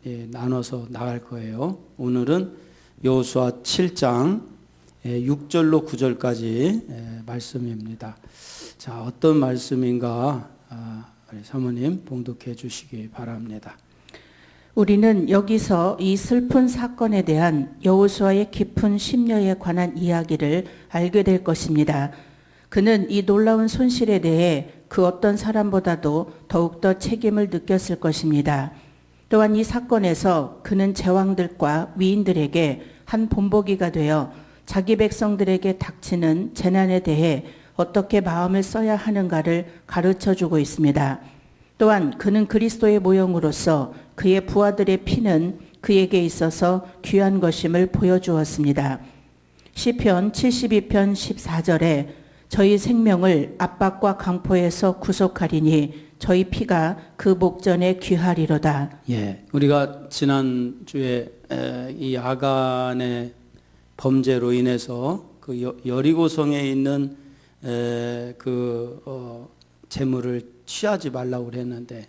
나눠서 나갈 거예요. 오늘은 여호수아 7장 6절로 9절까지 말씀입니다. 자, 어떤 말씀인가 우리 사모님 봉독해 주시기 바랍니다. 우리는 여기서 이 슬픈 사건에 대한 여호수아의 깊은 심려에 관한 이야기를 알게 될 것입니다. 그는 이 놀라운 손실에 대해 그 어떤 사람보다도 더욱더 책임을 느꼈을 것입니다. 또한 이 사건에서 그는 제왕들과 위인들에게 한 본보기가 되어 자기 백성들에게 닥치는 재난에 대해 어떻게 마음을 써야 하는가를 가르쳐주고 있습니다. 또한 그는 그리스도의 모형으로서 그의 부하들의 피는 그에게 있어서 귀한 것임을 보여주었습니다. 시편 72편 14절에 저희 생명을 압박과 강포에서 구속하리니 저희 피가 그 목전에 귀하리로다. 예, 우리가 지난주에 이 아간의 범죄로 인해서 그 여리고성에 있는 재물을 취하지 말라고 그랬는데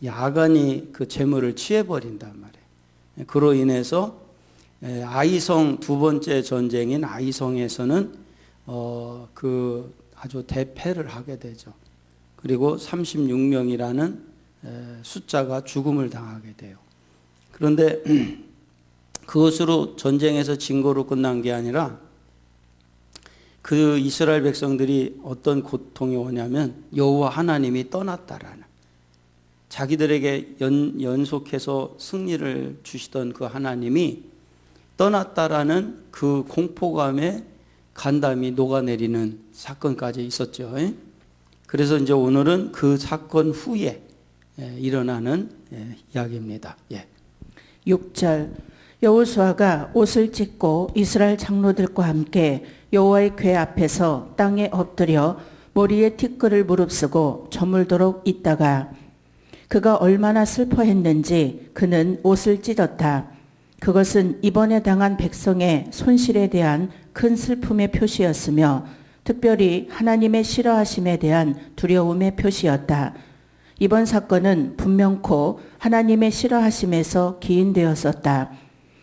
이 아간이 그 재물을 취해버린단 말이에요. 그로 인해서 아이성 두 번째 전쟁인 아이성에서는 아주 대패를 하게 되죠. 그리고 36명이라는 숫자가 죽음을 당하게 돼요. 그런데 그것으로 전쟁에서 진거로 끝난 게 아니라 그 이스라엘 백성들이 어떤 고통이 오냐면 여호와 하나님이 떠났다라는, 자기들에게 연속해서 승리를 주시던 그 하나님이 떠났다라는 그 공포감에 간담이 녹아내리는 사건까지 있었죠. 그래서 이제 오늘은 그 사건 후에 일어나는 이야기입니다. 6절 여호수아가 옷을 찢고 이스라엘 장로들과 함께 여호와의 궤 앞에서 땅에 엎드려 머리에 티끌을 무릅쓰고 저물도록 있다가 그가 얼마나 슬퍼했는지 그는 옷을 찢었다. 그것은 이번에 당한 백성의 손실에 대한 큰 슬픔의 표시였으며 특별히 하나님의 싫어하심에 대한 두려움의 표시였다. 이번 사건은 분명코 하나님의 싫어하심에서 기인되었었다.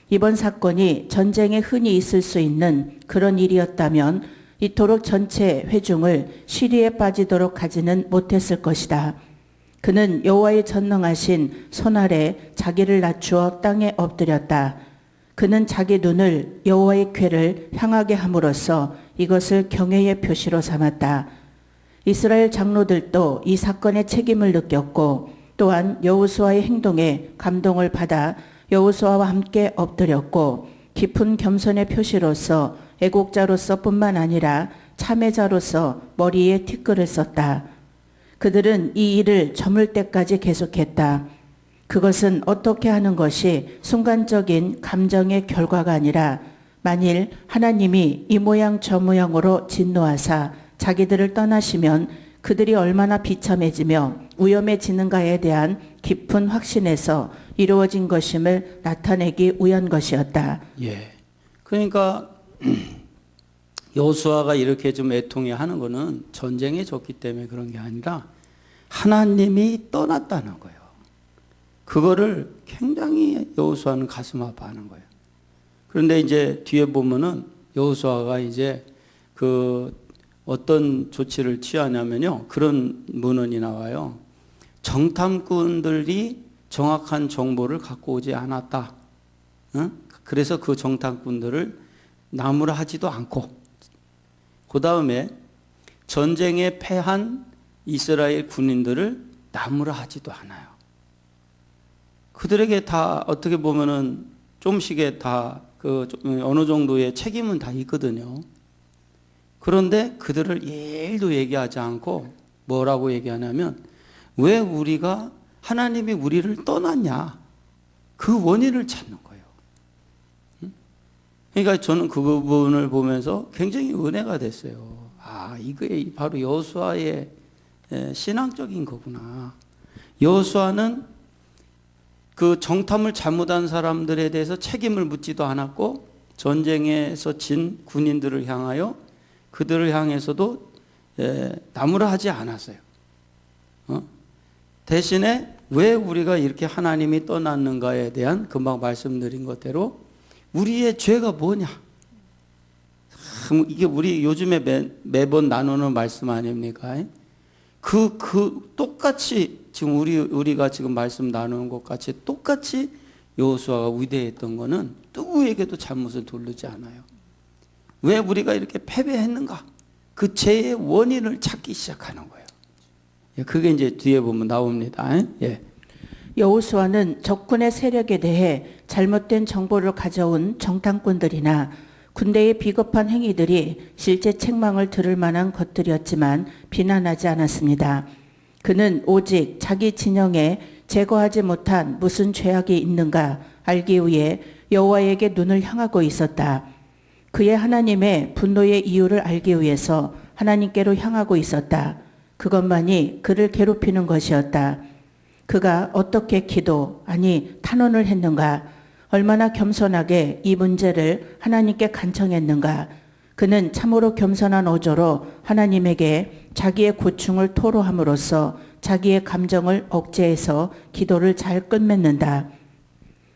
이번 사건이 전쟁에 흔히 있을 수 있는 그런 일이었다면 이토록 전체 회중을 시리에 빠지도록 하지는 못했을 것이다. 그는 여호와의 전능하신 손 아래 자기를 낮추어 땅에 엎드렸다. 그는 자기 눈을 여호와의 궤를 향하게 함으로써 이것을 경외의 표시로 삼았다. 이스라엘 장로들도 이 사건의 책임을 느꼈고 또한 여호수아의 행동에 감동을 받아 여호수아와 함께 엎드렸고 깊은 겸손의 표시로서 애국자로서 뿐만 아니라 참회자로서 머리에 티끌을 썼다. 그들은 이 일을 저물 때까지 계속했다. 그것은 어떻게 하는 것이 순간적인 감정의 결과가 아니라 만일 하나님이 이 모양 저 모양으로 진노하사 자기들을 떠나시면 그들이 얼마나 비참해지며 위험해지는가에 대한 깊은 확신에서 이루어진 것임을 나타내기 위한 것이었다. 그러니까 여호수아가 이렇게 좀 애통해하는 것은 전쟁에 졌기 때문에 그런 게 아니라 하나님이 떠났다는 거예요. 그거를 굉장히 여호수아는 가슴 아파하는 거예요. 그런데 이제 뒤에 보면은 여호수아가 이제 어떤 조치를 취하냐면요, 그런 문헌이 나와요. 정탐꾼들이 정확한 정보를 갖고 오지 않았다. 그래서 그 정탐꾼들을 나무라하지도 않고, 그 다음에 전쟁에 패한 이스라엘 군인들을 나무라하지도 않아요. 그들에게 다 어떻게 보면은 좀씩의 다 어느 정도의 책임은 다 있거든요. 그런데 그들을 일도 얘기하지 않고 뭐라고 얘기하냐면 왜 우리가 하나님이 우리를 떠났냐, 그 원인을 찾는 거예요. 그러니까 저는 그 부분을 보면서 굉장히 은혜가 됐어요. 이게 바로 여호수아의 신앙적인 거구나. 여호수아는 그 정탐을 잘못한 사람들에 대해서 책임을 묻지도 않았고 전쟁에서 진 군인들을 향하여 그들을 향해서도 나무라 하지 않았어요. 대신에 왜 우리가 이렇게 하나님이 떠났는가에 대한 금방 말씀드린 것대로 우리의 죄가 뭐냐? 참 이게 우리 요즘에 매번 나누는 말씀 아닙니까? 똑같이 지금 우리가 지금 말씀 나누는 것 같이 똑같이 여호수아가 위대했던 거는 누구에게도 잘못을 돌리지 않아요. 왜 우리가 이렇게 패배했는가? 그 죄의 원인을 찾기 시작하는 거예요. 그게 이제 뒤에 보면 나옵니다. 예. 여호수아는 적군의 세력에 대해 잘못된 정보를 가져온 정탐꾼들이나 군대의 비겁한 행위들이 실제 책망을 들을 만한 것들이었지만 비난하지 않았습니다. 그는 오직 자기 진영에 제거하지 못한 무슨 죄악이 있는가 알기 위해 여호와에게 눈을 향하고 있었다. 그의 하나님의 분노의 이유를 알기 위해서 하나님께로 향하고 있었다. 그것만이 그를 괴롭히는 것이었다. 그가 어떻게 탄원을 했는가? 얼마나 겸손하게 이 문제를 하나님께 간청했는가? 그는 참으로 겸손한 어조로 하나님에게 자기의 고충을 토로함으로써 자기의 감정을 억제해서 기도를 잘 끝맺는다.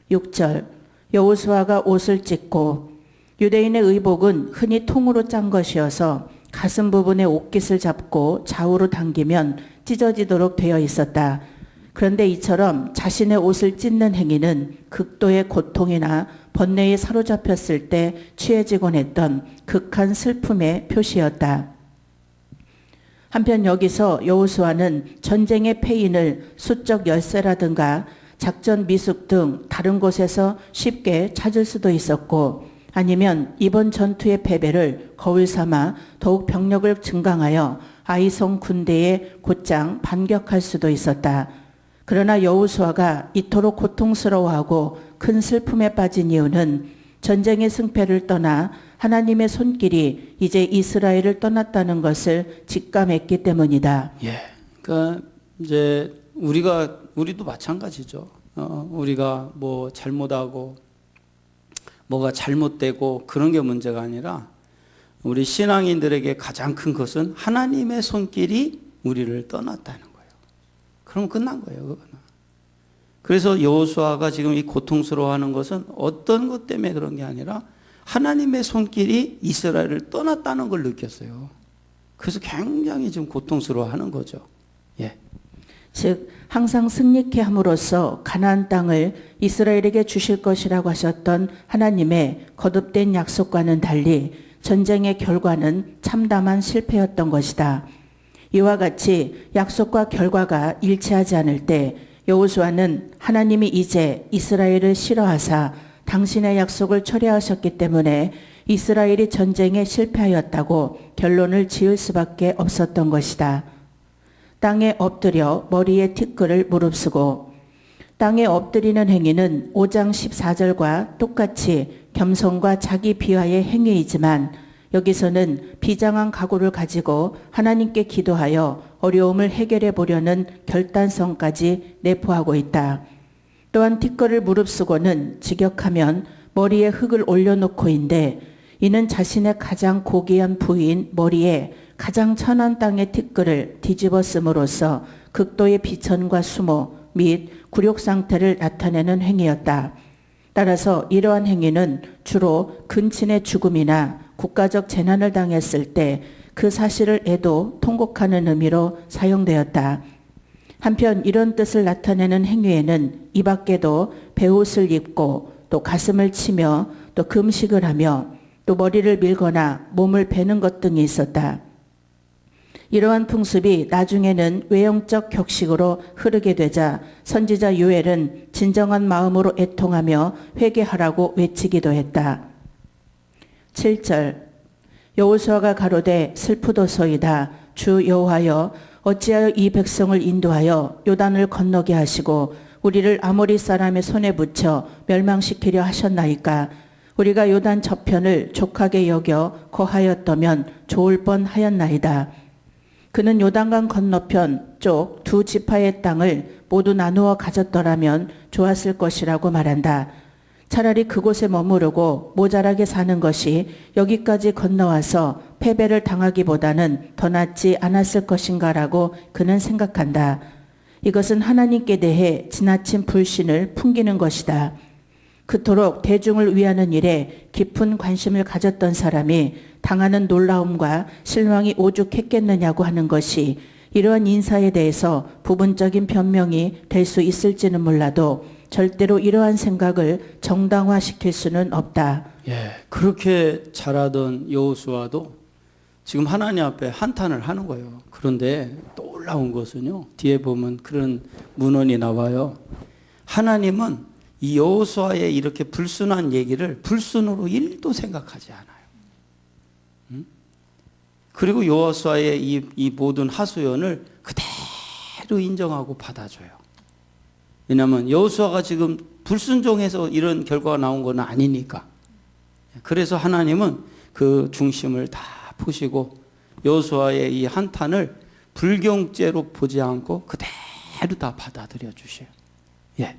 6절 여호수아가 옷을 찢고 유대인의 의복은 흔히 통으로 짠 것이어서 가슴 부분에 옷깃을 잡고 좌우로 당기면 찢어지도록 되어 있었다. 그런데 이처럼 자신의 옷을 찢는 행위는 극도의 고통이나 번뇌에 사로잡혔을 때 취해지곤 했던 극한 슬픔의 표시였다. 한편 여기서 여호수아는 전쟁의 패인을 수적 열쇠라든가 작전 미숙 등 다른 곳에서 쉽게 찾을 수도 있었고 아니면 이번 전투의 패배를 거울 삼아 더욱 병력을 증강하여 아이성 군대에 곧장 반격할 수도 있었다. 그러나 여호수아가 이토록 고통스러워하고 큰 슬픔에 빠진 이유는 전쟁의 승패를 떠나 하나님의 손길이 이제 이스라엘을 떠났다는 것을 직감했기 때문이다. 예. 그러니까 이제 우리도 마찬가지죠. 우리가 뭐 잘못하고 뭐가 잘못되고 그런 게 문제가 아니라 우리 신앙인들에게 가장 큰 것은 하나님의 손길이 우리를 떠났다는 거예요. 그럼 끝난 거예요, 그거는. 그래서 여호수아가 지금 이 고통스러워하는 것은 어떤 것 때문에 그런 게 아니라 하나님의 손길이 이스라엘을 떠났다는 걸 느꼈어요. 그래서 굉장히 지금 고통스러워하는 거죠. 예. 즉 항상 승리케 함으로써 가나안 땅을 이스라엘에게 주실 것이라고 하셨던 하나님의 거듭된 약속과는 달리 전쟁의 결과는 참담한 실패였던 것이다. 이와 같이 약속과 결과가 일치하지 않을 때 여호수아는 하나님이 이제 이스라엘을 싫어하사 당신의 약속을 철회하셨기 때문에 이스라엘이 전쟁에 실패하였다고 결론을 지을 수밖에 없었던 것이다. 땅에 엎드려 머리에 티끌을 무릅쓰고 땅에 엎드리는 행위는 5장 14절과 똑같이 겸손과 자기 비하의 행위이지만 여기서는 비장한 각오를 가지고 하나님께 기도하여 어려움을 해결해 보려는 결단성까지 내포하고 있다. 또한 티끌을 무릅쓰고는 직역하면 머리에 흙을 올려놓고인데 이는 자신의 가장 고귀한 부인 머리에 가장 천한 땅의 티끌을 뒤집어 씀으로써 극도의 비천과 수모 및 굴욕 상태를 나타내는 행위였다. 따라서 이러한 행위는 주로 근친의 죽음이나 국가적 재난을 당했을 때 그 사실을 애도 통곡하는 의미로 사용되었다. 한편 이런 뜻을 나타내는 행위에는 이 밖에도 베옷을 입고 또 가슴을 치며 또 금식을 하며 또 머리를 밀거나 몸을 베는 것 등이 있었다. 이러한 풍습이 나중에는 외형적 격식으로 흐르게 되자 선지자 요엘은 진정한 마음으로 애통하며 회개하라고 외치기도 했다. 7절 여호수아가 가로되 슬프도소이다. 주 여호와여 어찌하여 이 백성을 인도하여 요단을 건너게 하시고 우리를 아모리 사람의 손에 붙여 멸망시키려 하셨나이까. 우리가 요단 저편을 족하게 여겨 거하였다면 좋을 뻔하였나이다. 그는 요단강 건너편 쪽 두 지파의 땅을 모두 나누어 가졌더라면 좋았을 것이라고 말한다. 차라리 그곳에 머무르고 모자라게 사는 것이 여기까지 건너와서 패배를 당하기보다는 더 낫지 않았을 것인가라고 그는 생각한다. 이것은 하나님께 대해 지나친 불신을 풍기는 것이다. 그토록 대중을 위하는 일에 깊은 관심을 가졌던 사람이 당하는 놀라움과 실망이 오죽했겠느냐고 하는 것이 이러한 인사에 대해서 부분적인 변명이 될 수 있을지는 몰라도 절대로 이러한 생각을 정당화시킬 수는 없다. 예, 그렇게 잘하던 여호수아도 지금 하나님 앞에 한탄을 하는 거예요. 그런데 놀라운 것은요, 뒤에 보면 그런 문헌이 나와요. 하나님은 이 여호수아의 이렇게 불순한 얘기를 불순으로 1도 생각하지 않아요. 그리고 여호수아의 이 모든 하소연을 그대로 인정하고 받아줘요. 왜냐하면 여호수아가 지금 불순종해서 이런 결과가 나온 건 아니니까. 그래서 하나님은 그 중심을 다 푸시고 여호수아의 이 한탄을 불경죄로 보지 않고 그대로 다 받아들여 주셔요. 예.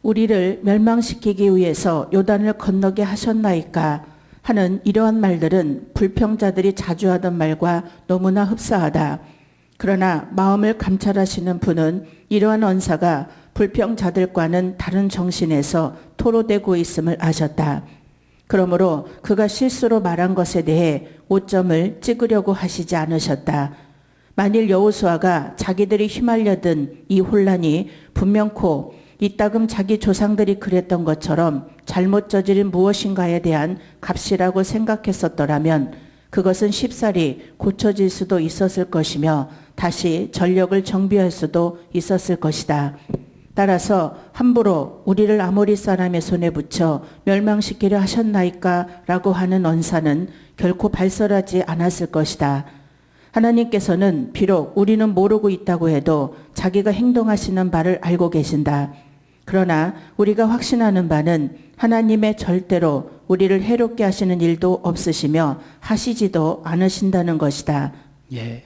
우리를 멸망시키기 위해서 요단을 건너게 하셨나이까 하는 이러한 말들은 불평자들이 자주 하던 말과 너무나 흡사하다. 그러나 마음을 감찰하시는 분은 이러한 언사가 불평자들과는 다른 정신에서 토로되고 있음을 아셨다. 그러므로 그가 실수로 말한 것에 대해 오점을 찍으려고 하시지 않으셨다. 만일 여호수아가 자기들이 휘말려든 이 혼란이 분명코 이따금 자기 조상들이 그랬던 것처럼 잘못 저지른 무엇인가에 대한 값이라고 생각했었더라면 그것은 쉽사리 고쳐질 수도 있었을 것이며 다시 전력을 정비할 수도 있었을 것이다. 따라서 함부로 우리를 아모리 사람의 손에 붙여 멸망시키려 하셨나이까 라고 하는 언사는 결코 발설하지 않았을 것이다. 하나님께서는 비록 우리는 모르고 있다고 해도 자기가 행동하시는 바를 알고 계신다. 그러나 우리가 확신하는 바는 하나님의 절대로 우리를 해롭게 하시는 일도 없으시며 하시지도 않으신다는 것이다. 예.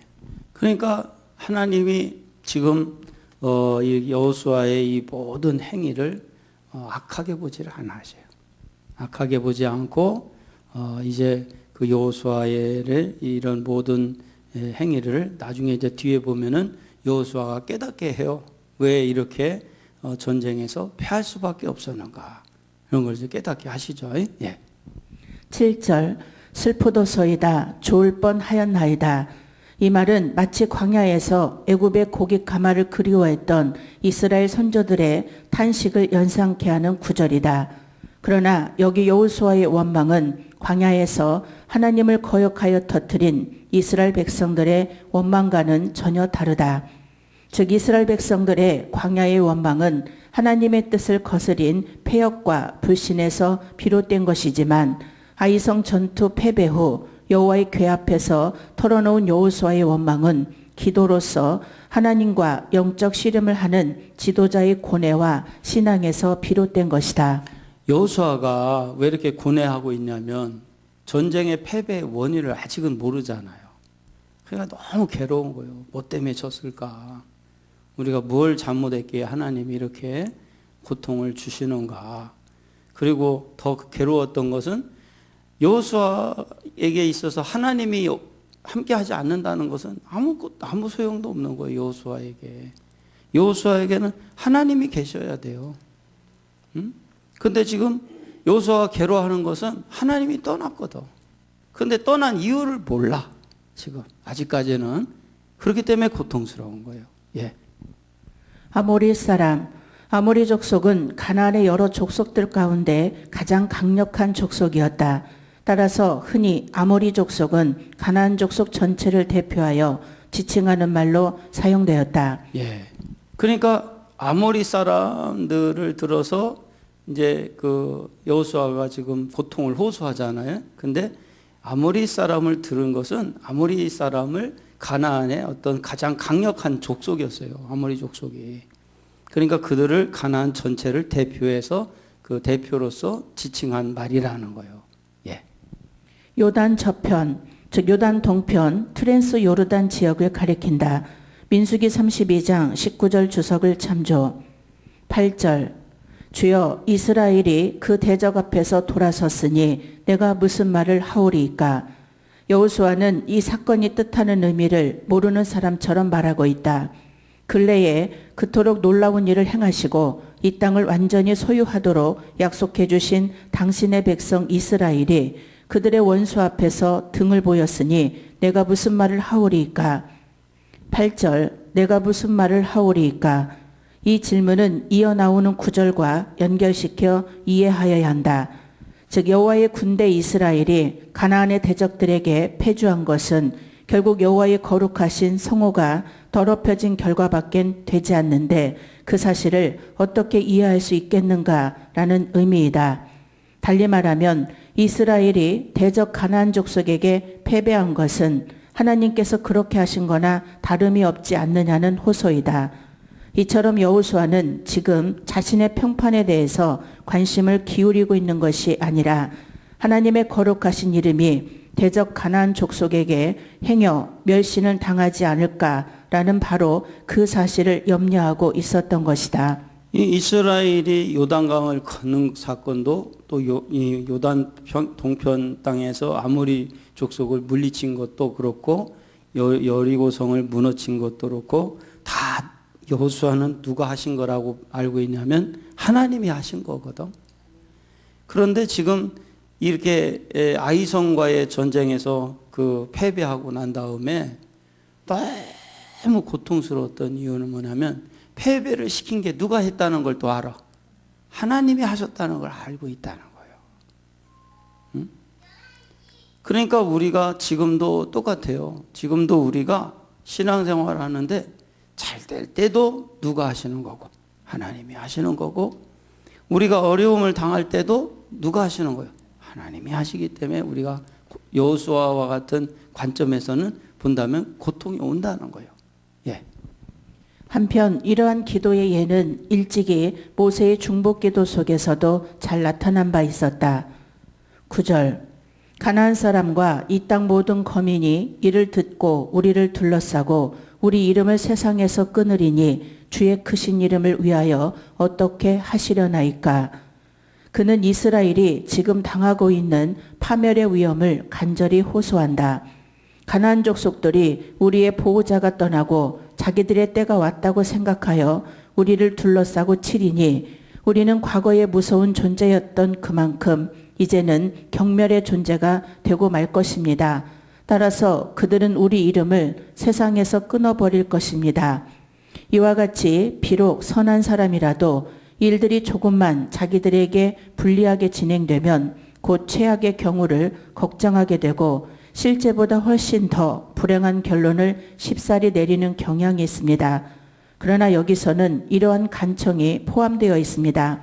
그러니까 하나님이 지금 이 여호수아의 이 모든 행위를 악하게 보지를 않으셔요. 악하게 보지 않고 이제 그 여호수아의 이런 모든 행위를 나중에 이제 뒤에 보면은 여호수아가 깨닫게 해요. 왜 이렇게 전쟁에서 패할 수밖에 없었는가. 이런 걸 이제 깨닫게 하시죠. 예. 7절 슬프도소이다 좋을 뻔하였나이다. 이 말은 마치 광야에서 애굽의 고기 가마를 그리워했던 이스라엘 선조들의 탄식을 연상케 하는 구절이다. 그러나 여기 여호수아의 원망은 광야에서 하나님을 거역하여 터뜨린 이스라엘 백성들의 원망과는 전혀 다르다. 즉 이스라엘 백성들의 광야의 원망은 하나님의 뜻을 거스린 패역과 불신에서 비롯된 것이지만 아이성 전투 패배 후 여호와의 궤 앞에서 털어놓은 여호수아의 원망은 기도로서 하나님과 영적 씨름을 하는 지도자의 고뇌와 신앙에서 비롯된 것이다. 여호수아가 왜 이렇게 고뇌하고 있냐면 전쟁의 패배의 원인을 아직은 모르잖아요. 그러니까 너무 괴로운 거예요. 뭐 때문에 졌을까? 우리가 뭘 잘못했기에 하나님이 이렇게 고통을 주시는가? 그리고 더 괴로웠던 것은 여호수아에게 있어서 하나님이 함께하지 않는다는 것은 아무 소용도 없는 거예요. 여호수아에게. 여호수아에게는 하나님이 계셔야 돼요. 근데 지금 여호수아가 괴로워하는 것은 하나님이 떠났거든. 근데 떠난 이유를 몰라. 지금 아직까지는. 그렇기 때문에 고통스러운 거예요. 예. 아모리 사람, 아모리 족속은 가나안의 여러 족속들 가운데 가장 강력한 족속이었다. 따라서 흔히 아모리 족속은 가나안 족속 전체를 대표하여 지칭하는 말로 사용되었다. 예. 그러니까 아모리 사람들을 들어서 이제 그 여호수아가 지금 고통을 호소하잖아요. 근데 아모리 사람을 들은 것은 아모리 사람을 가나안의 어떤 가장 강력한 족속이었어요. 아모리 족속이. 그러니까 그들을 가나안 전체를 대표해서 그 대표로서 지칭한 말이라는 거예요. 예. 요단 저편, 즉 요단 동편, 트랜스 요르단 지역을 가리킨다. 민수기 32장 19절 주석을 참조. 8절 주여 이스라엘이 그 대적 앞에서 돌아섰으니 내가 무슨 말을 하오리이까. 여호수아는 이 사건이 뜻하는 의미를 모르는 사람처럼 말하고 있다. 근래에 그토록 놀라운 일을 행하시고 이 땅을 완전히 소유하도록 약속해 주신 당신의 백성 이스라엘이 그들의 원수 앞에서 등을 보였으니 내가 무슨 말을 하오리이까? 8절 내가 무슨 말을 하오리이까? 이 질문은 이어나오는 9절과 연결시켜 이해하여야 한다. 즉 여호와의 군대 이스라엘이 가나안의 대적들에게 패주한 것은 결국 여호와의 거룩하신 성호가 더럽혀진 결과밖엔 되지 않는데 그 사실을 어떻게 이해할 수 있겠는가라는 의미이다. 달리 말하면 이스라엘이 대적 가나안 족속에게 패배한 것은 하나님께서 그렇게 하신 거나 다름이 없지 않느냐는 호소이다. 이처럼 여호수아는 지금 자신의 평판에 대해서 관심을 기울이고 있는 것이 아니라 하나님의 거룩하신 이름이 대적 가나안 족속에게 행여 멸신을 당하지 않을까라는 바로 그 사실을 염려하고 있었던 것이다. 이 이스라엘이 요단강을 건넌 사건도 또 이 요단 동편 땅에서 아모리 족속을 물리친 것도 그렇고 여리고성을 무너진 것도 그렇고 다 여호수아는 누가 하신 거라고 알고 있냐면 하나님이 하신 거거든. 그런데 지금 이렇게 아이성과의 전쟁에서 그 패배하고 난 다음에 너무 고통스러웠던 이유는 뭐냐면 패배를 시킨 게 누가 했다는 걸 또 알아. 하나님이 하셨다는 걸 알고 있다는 거예요. 응? 그러니까 우리가 지금도 똑같아요. 지금도 우리가 신앙생활 하는데 잘 될 때도 누가 하시는 거고 하나님이 하시는 거고 우리가 어려움을 당할 때도 누가 하시는 거예요. 하나님이 하시기 때문에 우리가 여호수아와 같은 관점에서는 본다면 고통이 온다는 거예요. 예. 한편 이러한 기도의 예는 일찍이 모세의 중보기도 속에서도 잘 나타난 바 있었다. 9절 가나안 사람과 이 땅 모든 거민이 이를 듣고 우리를 둘러싸고 우리 이름을 세상에서 끊으리니 주의 크신 이름을 위하여 어떻게 하시려나이까. 그는 이스라엘이 지금 당하고 있는 파멸의 위험을 간절히 호소한다. 가나안 족속들이 우리의 보호자가 떠나고 자기들의 때가 왔다고 생각하여 우리를 둘러싸고 치리니 우리는 과거에 무서운 존재였던 그만큼 이제는 경멸의 존재가 되고 말 것입니다. 따라서 그들은 우리 이름을 세상에서 끊어버릴 것입니다. 이와 같이 비록 선한 사람이라도 일들이 조금만 자기들에게 불리하게 진행되면 곧 최악의 경우를 걱정하게 되고 실제보다 훨씬 더 불행한 결론을 쉽사리 내리는 경향이 있습니다. 그러나 여기서는 이러한 간청이 포함되어 있습니다.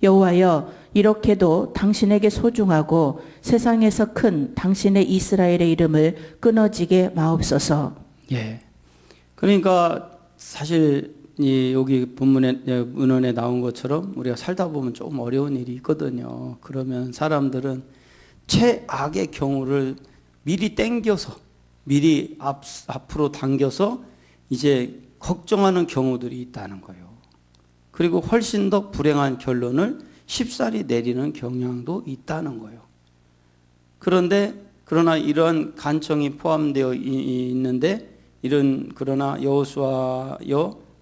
여호와여, 이렇게도 당신에게 소중하고 세상에서 큰 당신의 이스라엘의 이름을 끊어지게 마옵소서. 예. 그러니까 사실 여기 본문에 문헌에 나온 것처럼 우리가 살다 보면 조금 어려운 일이 있거든요. 그러면 사람들은 최악의 경우를 미리 땡겨서 미리 앞으로 당겨서 이제 걱정하는 경우들이 있다는 거예요. 그리고 훨씬 더 불행한 결론을 쉽사리 내리는 경향도 있다는 거예요. 그러나 이러한 간청이 포함되어 있는데 그러나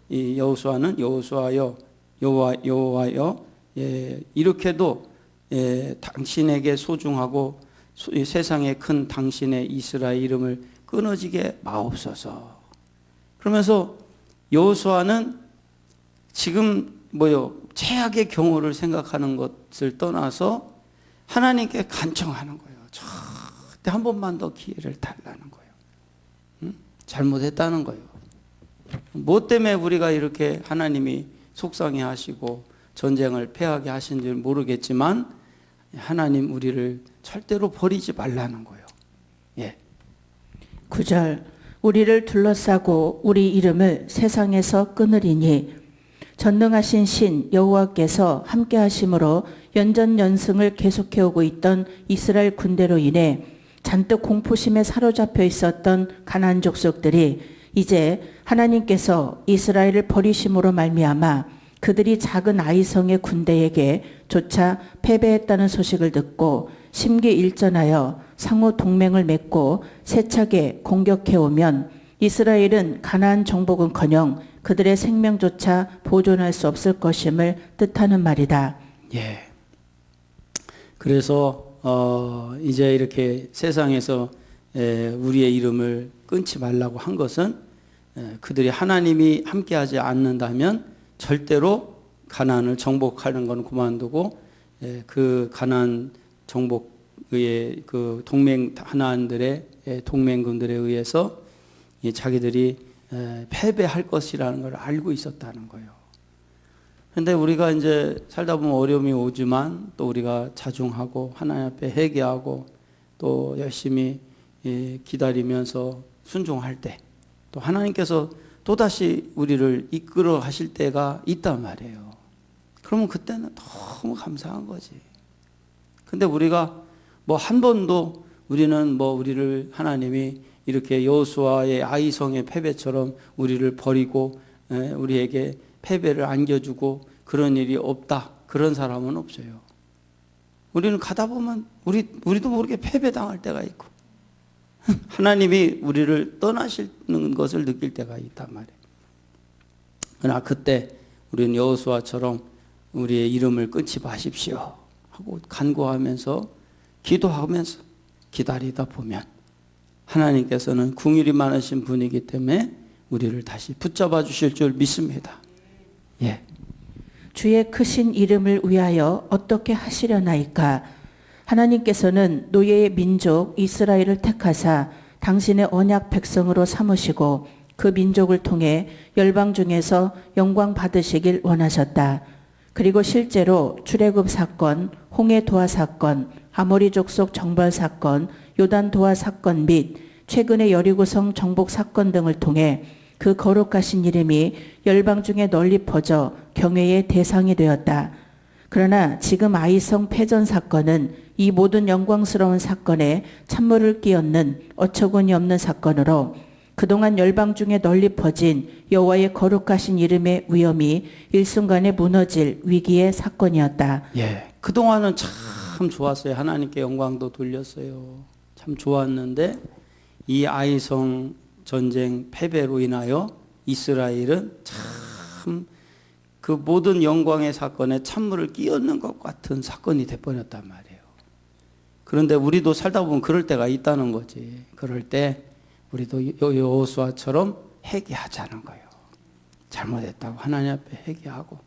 여호수아는 여호와여 이렇게도 당신에게 소중하고 세상에 큰 당신의 이스라엘 이름을 끊어지게 마옵소서. 그러면서 여호수아는 지금 최악의 경우를 생각하는 것을 떠나서 하나님께 간청하는 거예요. 절대 한 번만 더 기회를 달라는 거예요. 응? 잘못했다는 거예요. 뭐 때문에 우리가 이렇게 하나님이 속상해 하시고 전쟁을 패하게 하신 줄 모르겠지만 하나님 우리를 절대로 버리지 말라는 거예요. 예. 9절 우리를 둘러싸고 우리 이름을 세상에서 끊으리니 전능하신 신 여호와께서 함께 하심으로 연전연승을 계속해오고 있던 이스라엘 군대로 인해 잔뜩 공포심에 사로잡혀 있었던 가나안 족속들이 이제 하나님께서 이스라엘을 버리심으로 말미암아 그들이 작은 아이성의 군대에게 조차 패배했다는 소식을 듣고 심기일전하여 상호 동맹을 맺고 세차게 공격해오면 이스라엘은 가나안 정복은커녕 그들의 생명조차 보존할 수 없을 것임을 뜻하는 말이다. 예. 그래서 이제 이렇게 세상에서 우리의 이름을 끊지 말라고 한 것은 그들이 하나님이 함께하지 않는다면 절대로 가나안을 정복하는 건 그만두고 그 가나안 정복의 그 동맹 하나안들의 동맹군들에 의해서 자기들이 패배할 것이라는 걸 알고 있었다는 거예요. 그런데 우리가 이제 살다 보면 어려움이 오지만 또 우리가 자중하고 하나님 앞에 회개하고 또 열심히 기다리면서 순종할 때 또 하나님께서 또다시 우리를 이끌어 가실 때가 있단 말이에요. 그러면 그때는 너무 감사한 거지. 근데 우리가 뭐 한 번도 우리는 뭐 우리를 하나님이 이렇게 여호수아의 아이성의 패배처럼 우리를 버리고 우리에게 패배를 안겨주고 그런 일이 없다. 그런 사람은 없어요. 우리는 가다 보면 우리도 모르게 패배당할 때가 있고 하나님이 우리를 떠나시는 것을 느낄 때가 있단 말이에요. 그러나 그때 우리는 여호수아처럼 우리의 이름을 끊지 마십시오 하고 간구하면서 기도하면서 기다리다 보면 하나님께서는 긍휼이 많으신 분이기 때문에 우리를 다시 붙잡아 주실 줄 믿습니다. 예. 주의 크신 이름을 위하여 어떻게 하시려나이까? 하나님께서는 노예의 민족 이스라엘을 택하사 당신의 언약 백성으로 삼으시고 그 민족을 통해 열방 중에서 영광 받으시길 원하셨다. 그리고 실제로 출애굽 사건, 홍해 도하 사건, 아모리 족속 정벌 사건, 요단 도하 사건 및 최근의 여리고성 정복 사건 등을 통해 그 거룩하신 이름이 열방 중에 널리 퍼져 경외의 대상이 되었다. 그러나 지금 아이성 패전 사건은 이 모든 영광스러운 사건에 찬물을 끼얹는 어처구니 없는 사건으로 그동안 열방 중에 널리 퍼진 여호와의 거룩하신 이름의 위엄이 일순간에 무너질 위기의 사건이었다. 예. 그동안은 참 좋았어요. 하나님께 영광도 돌렸어요. 참 좋았는데 이 아이성 전쟁 패배로 인하여 이스라엘은 참 그 모든 영광의 사건에 찬물을 끼얹는 것 같은 사건이 돼버렸단 말이에요. 그런데 우리도 살다 보면 그럴 때가 있다는 거지. 그럴 때 우리도 여호수아처럼 회개하자는 거예요. 잘못했다고 하나님 앞에 회개하고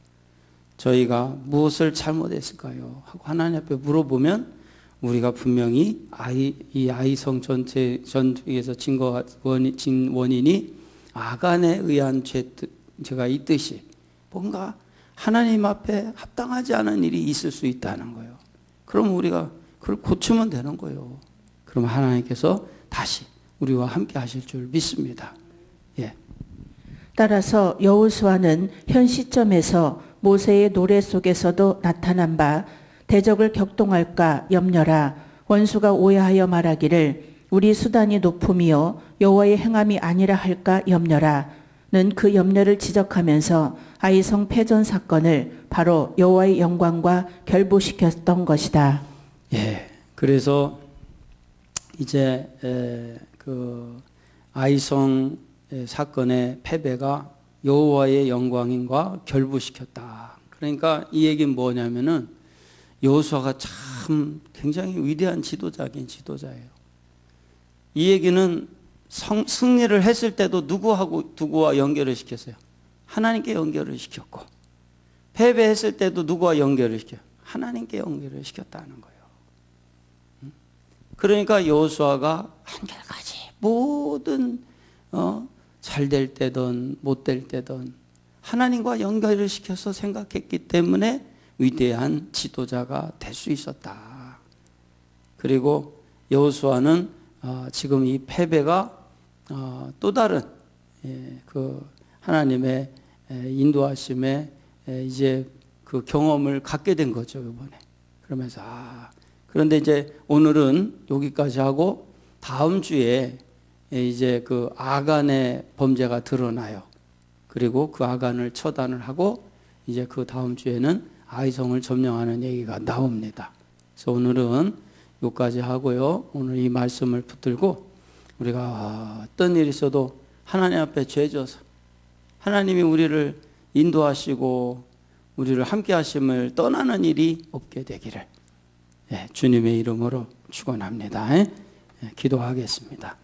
저희가 무엇을 잘못했을까요? 하고 하나님 앞에 물어보면 우리가 분명히 이 아이성 전투에서 진 원인이 아간에 의한 죄가 있듯이 뭔가 하나님 앞에 합당하지 않은 일이 있을 수 있다는 거예요. 그럼 우리가 그걸 고치면 되는 거예요. 그럼 하나님께서 다시 우리와 함께 하실 줄 믿습니다. 예. 따라서 여호수아는 현 시점에서 모세의 노래 속에서도 나타난 바 대적을 격동할까 염려라. 원수가 오해하여 말하기를 우리 수단이 높음이요 여호와의 행함이 아니라 할까 염려라. 는 그 염려를 지적하면서 아이성 패전 사건을 바로 여호와의 영광과 결부시켰던 것이다. 예. 그래서 이제 그 아이성 사건의 패배가 여호와의 영광인과 결부시켰다. 그러니까 이 얘기는 뭐냐면은 여호수아가 참 굉장히 위대한 지도자긴 지도자예요. 이 얘기는 승리를 했을 때도 누구와 연결을 시켰어요? 하나님께 연결을 시켰고 패배했을 때도 누구와 연결을 시켜요? 하나님께 연결을 시켰다는 거예요. 그러니까 여호수아가 한결같이 모든 잘 될 때든 못 될 때든 하나님과 연결을 시켜서 생각했기 때문에 위대한 지도자가 될 수 있었다. 그리고 여호수아는 지금 이 패배가 또 다른 그 하나님의 인도하심에 이제 그 경험을 갖게 된 거죠, 이번에. 그러면서 그런데 이제 오늘은 여기까지 하고 다음 주에 이제 그 아간의 범죄가 드러나요. 그리고 그 아간을 처단을 하고 이제 그 다음 주에는 아이성을 점령하는 얘기가 나옵니다. 그래서 오늘은 여기까지 하고요. 오늘 이 말씀을 붙들고 우리가 어떤 일이 있어도 하나님 앞에 죄져서 하나님이 우리를 인도하시고 우리를 함께 하심을 떠나는 일이 없게 되기를 주님의 이름으로 축원합니다. 기도하겠습니다.